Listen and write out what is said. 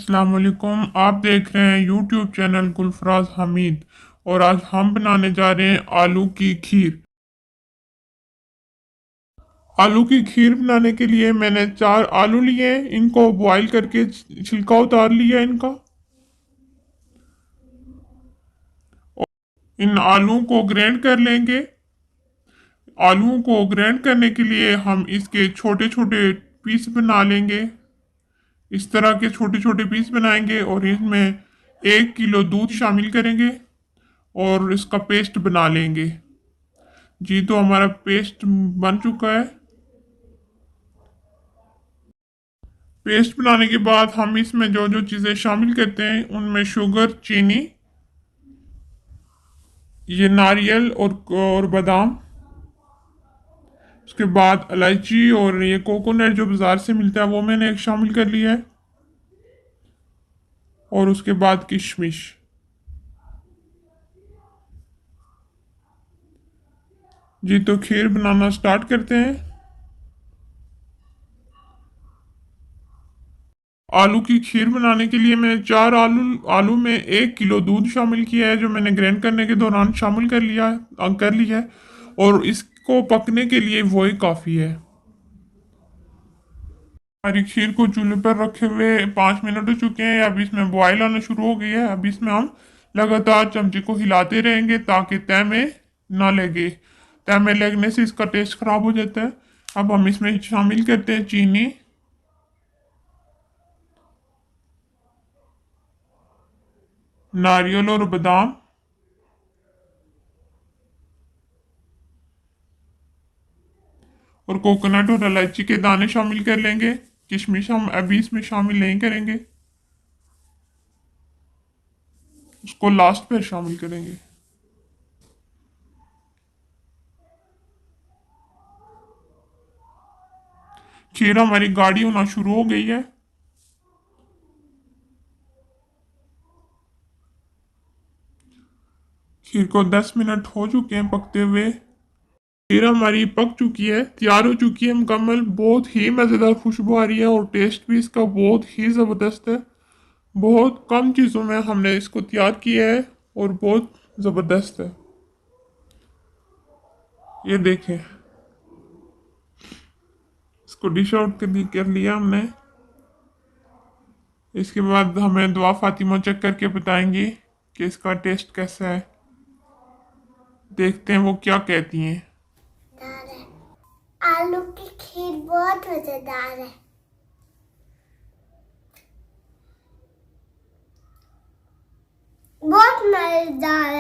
अस्सलाम वालेकुम। आप देख रहे हैं यूट्यूब चैनल गुलफराज हमीद और आज हम बनाने जा रहे हैं आलू की खीर। आलू की खीर बनाने के लिए मैंने 4 आलू लिए हैं। इनको बॉईल करके छिलका उतार लिया है इनका। इन आलू को ग्राइंड कर लेंगे। आलूओं को ग्राइंड करने के लिए हम इसके छोटे छोटे पीस बना लेंगे। इस तरह के छोटे छोटे पीस बनाएंगे और इसमें 1 किलो दूध शामिल करेंगे और इसका पेस्ट बना लेंगे। जी तो हमारा पेस्ट बन चुका है। पेस्ट बनाने के बाद हम इसमें जो जो चीज़ें शामिल करते हैं उनमें शुगर, चीनी, ये नारियल और बादाम, उसके बाद इलायची और ये कोकोनट जो बाज़ार से मिलता है वो मैंने एक शामिल कर लिया है और उसके बाद किशमिश। जी तो खीर बनाना स्टार्ट करते हैं। आलू की खीर बनाने के लिए मैंने 4 आलू आलू में 1 किलो दूध शामिल किया है जो मैंने ग्राइंड करने के दौरान शामिल कर लिया है और इसको पकने के लिए वही काफ़ी है। हमारी खीर को चूल्हे पर रखे हुए 5 मिनट हो चुके हैं। अब इसमें बॉयल आना शुरू हो गई है। अब इसमें हम लगातार चमचे को हिलाते रहेंगे ताकि तय में ना लगे। तय में लगने से इसका टेस्ट खराब हो जाता है। अब हम इसमें शामिल करते हैं चीनी, नारियल और बादाम, और कोकोनट और इलायची के दाने शामिल कर लेंगे। किशमिश हम अभी इसमें शामिल नहीं करेंगे, उसको लास्ट पर शामिल करेंगे। खीर हमारी गाढ़ी होना शुरू हो गई है। खीर को 10 मिनट हो चुके हैं पकते हुए। खीर हमारी पक चुकी है, तैयार हो चुकी है मुकम्मल। बहुत ही मज़ेदार खुशबू आ रही है और टेस्ट भी इसका बहुत ही ज़बरदस्त है। बहुत कम चीज़ों में हमने इसको तैयार किया है और बहुत ज़बरदस्त है। ये देखें, इसको डिश आउट कर लिया हमने। इसके बाद हमें दुआ फातिमा चेक करके बताएंगी कि इसका टेस्ट कैसा है। देखते हैं वो क्या कहती हैं। आलू की खीर बहुत मजेदार है। बहुत मजेदार